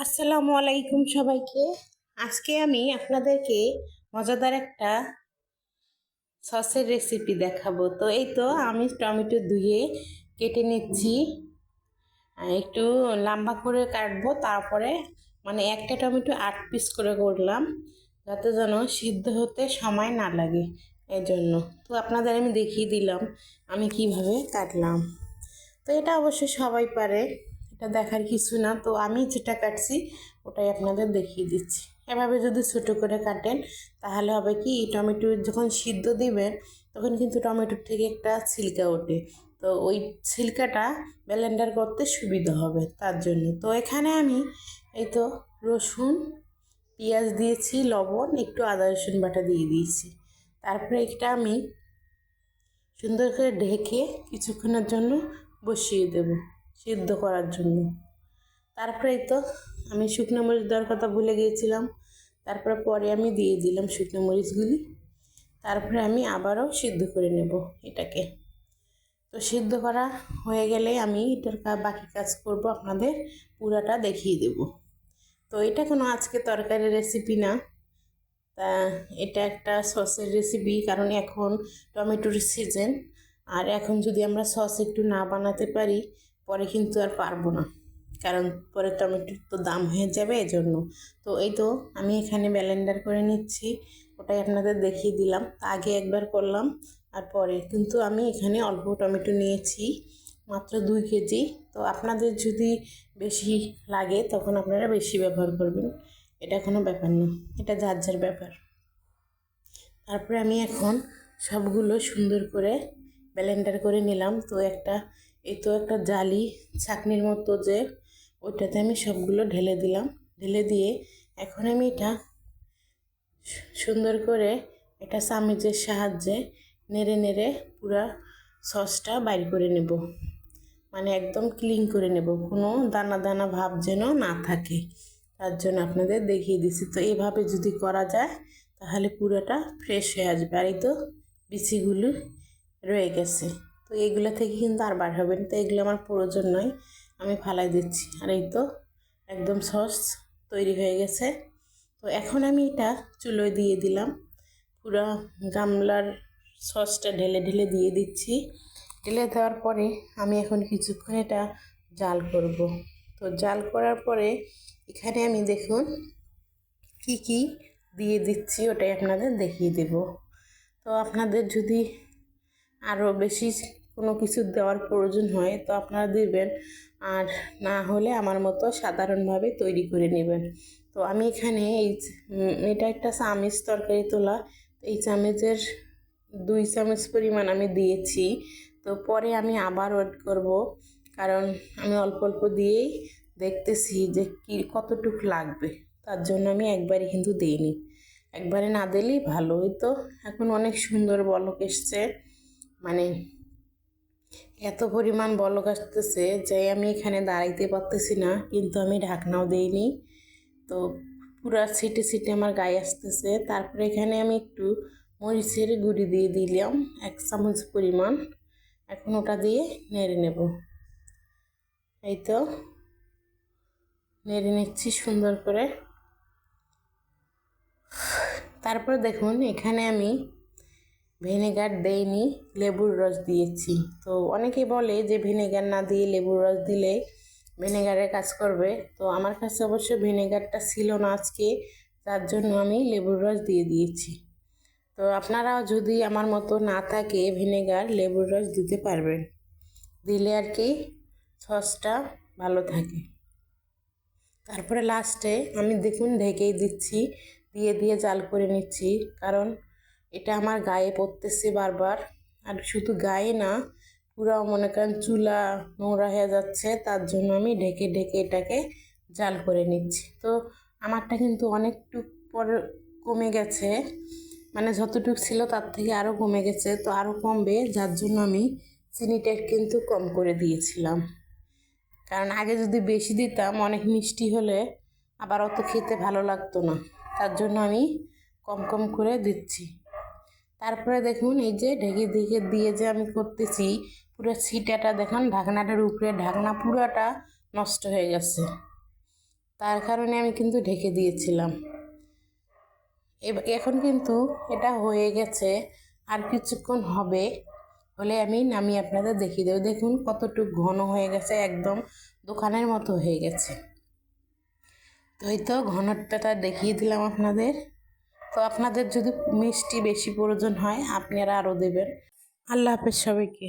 আসসালামু আলাইকুম সবাইকে। আজকে আমি আপনাদেরকে মজাদার একটা সসের রেসিপি দেখাবো। তো এই তো আমি টমেটো ধুয়ে কেটে নিচ্ছি। একটু লম্বা করে কাটবো, তারপরে মানে একটা টমেটো 8 পিস করে করলাম, যাতে যেন সিদ্ধ হতে সময় না লাগে এই জন্য। তো আপনাদের আমি দেখিয়ে দিলাম আমি কিভাবে কাটলাম। তো এটা অবশ্যই সবাই পারে, এটা দেখার কিছু না। তো আমি যেটা কাটছি ওটাই আপনাদের দেখিয়ে দিচ্ছি। এভাবে যদি ছোটো করে কাটেন তাহলে হবে কি, টমেটো যখন সিদ্ধ দিবেন তখন কিন্তু টমেটোর থেকে একটা ছিলকা ওঠে। তো ওই ছিলকাটা ব্লেন্ডার করতে সুবিধা হবে তার জন্য। তো এখানে আমি এই তো রসুন পেঁয়াজ দিয়েছি, লবণ, একটু আদা রসুন বাটা দিয়ে দিয়েছি। তারপরে এটা আমি সুন্দর করে ঢেকে কিছুক্ষণের জন্য বসিয়ে দেব সিদ্ধ করার জন্য। তারপরে তো আমি শুকনো মরিচ দেওয়ার কথা ভুলে গিয়েছিলাম, তারপরে পরে আমি দিয়ে দিলাম শুকনো মরিচগুলি। তারপরে আমি আবারও সিদ্ধ করে নেব এটাকে। তো সিদ্ধ করা হয়ে গেলে আমি এটার বাকি কাজ করব, আপনাদের পুরাটা দেখিয়ে দেব। তো এটা কোনো আজকে তরকারি রেসিপি না, তা এটা একটা সসের রেসিপি, কারণ এখন টমেটোর সিজন। আর এখন যদি আমরা সস একটু না বানাতে পারি পরে কিন্তু আর পারবো না, কারণ পরে টমেটোর তো দাম হয়ে যাবে এজন্য। তো এই তো আমি এখানে ব্লেন্ডার করে নিচ্ছি, ওটাই আপনাদের দেখিয়ে দিলাম। আগে একবার করলাম আর পরে, কিন্তু আমি এখানে অল্প টমেটো নিয়েছি, মাত্র 2 কেজি। তো আপনাদের যদি বেশি লাগে তখন আপনারা বেশি ব্যবহার করবেন, এটা কোনো ব্যাপার না, এটা যার যার ব্যাপার। তারপরে আমি এখন সবগুলো সুন্দর করে ব্লেন্ডার করে নিলাম। তো একটা জালি ছাঁকনির মতো যে, ওইটাতে আমি সবগুলো ঢেলে দিলাম। ঢেলে দিয়ে এখন আমি এটা সুন্দর করে এটা চামচের সাহায্যে নেড়ে নেড়ে পুরা সসটা বাইর করে নেব, মানে একদম ক্লিন করে নেব, কোনো দানা দানা ভাব যেন না থাকে। তার জন্য আপনাদের দেখিয়ে দিচ্ছি। তো এইভাবে যদি করা যায় তাহলে পুরোটা ফ্রেশ হয়ে আসবে। আর এই তো বিচিগুলো রয়ে গেছে, তো এইগুলো থেকে কিন্তু আর বার হবে না, তো এগুলো আমার প্রয়োজন নয়, আমি ফালাই দিচ্ছি। আর এই তো একদম সস তৈরি হয়ে গেছে। তো এখন আমি এটা চুলোয় দিয়ে দিলাম, পুরো গামলার সসটা ঢেলে ঢেলে দিয়ে দিচ্ছি। ঢেলে দেওয়ার পরে আমি এখন কিছুক্ষণ এটা জাল করব। তো জাল করার পরে এখানে আমি দেখুন কি কি দিয়ে দিচ্ছি, ওটাই আপনাদের দেখিয়ে দেব। তো আপনাদের যদি আরও বেশি কোনো কিছু দেওয়ার প্রয়োজন হয় তো আপনারা দেবেন, আর না হলে আমার মতো সাধারণভাবে তৈরি করে নেবেন। তো আমি এখানে এটা একটা চামচ তরকারি তোলা, এই চামচের 2 চামচ পরিমাণ আমি দিয়েছি। তো পরে আমি আবার ওয়েট করব, কারণ আমি অল্প অল্প দিয়েই দেখতেছি যে কতটুকু লাগবে, তার জন্য আমি একবারে কিন্তু দিইনি, একবারে না দিলেই ভালো হতো। এখন অনেক সুন্দর বলক এসছে, মানে এত পরিমাণ বলক আসতেছে যে আমি এখানে দাঁড়াইতে পারতেছি না, কিন্তু আমি ঢাকনাও দেইনি। তো পুরা ছিটে ছিটে আমার গায়ে আসতেছে। তারপরে এখানে আমি একটু মরিচের গুঁড়ি দিয়ে দিলাম 1 চামচ পরিমাণ। এখন ওটা দিয়ে নেড়ে নেব। এই তো নেড়ে নিচ্ছি সুন্দর করে। তারপর দেখুন এখানে আমি ভিনেগার দেইনি, লেবুর রস দিয়েছি। তো অনেকে বলে যে ভিনেগার না দিয়ে লেবুর রস দিলে ভিনেগারের কাজ করবে। তো আমার কাছে অবশ্য ভিনেগারটা ছিল না আজকে, তার জন্য আমি লেবুর রস দিয়ে দিয়েছি। তো আপনারাও যদি আমার মতো না থাকে ভিনেগার, লেবুর রস দিতে পারবেন, দিলে আর কি সসটা ভালো থাকে। তারপরে লাস্টে আমি দেখুন ঢেকেই দিচ্ছি, দিয়ে দিয়ে জাল করে নিচ্ছি, কারণ এটা আমার গায়ে পড়তেছে বারবার। আর শুধু গায়ে না, পুরো মনে করেন চুলা নোংরা হয়ে যাচ্ছে, তার জন্য আমি ঢেকে ঢেকে এটাকে জাল করে নিচ্ছি। তো আমারটা কিন্তু অনেকটুক পরে কমে গেছে, মানে যতটুকু ছিল তার থেকে আরও কমে গেছে। তো আরও কমবে, যার জন্য আমি চিনিটা কিন্তু কম করে দিয়েছিলাম, কারণ আগে যদি বেশি দিতাম অনেক মিষ্টি হলে আবার অত খেতে ভালো লাগতো না, তার জন্য আমি কম কম করে দিচ্ছি। তারপরে দেখুন এই যে ঢেকে ঢেকে দিয়ে যে আমি করতেছি, পুরো ছিটাটা দেখুন ঢাকনাটার উপরে, ঢাকনা পুরাটা নষ্ট হয়ে গেছে। তার কারণে আমি কিন্তু ঢেকে দিয়েছিলাম। এখন কিন্তু এটা হয়ে গেছে, আর কিছুক্ষণ হবে, হলে আমি নামিয়ে আপনাদের দেখিয়ে দেবো। দেখুন কতটুকু ঘন হয়ে গেছে, একদম দোকানের মতো হয়ে গেছে। তো এই তো ঘনত্বটা দেখিয়ে দিলাম আপনাদের। তো আপনাদের যদি মিষ্টি বেশি প্রয়োজন হয় আপনারা আরও দেবেন। আল্লাহ হাফেজ সবাইকে।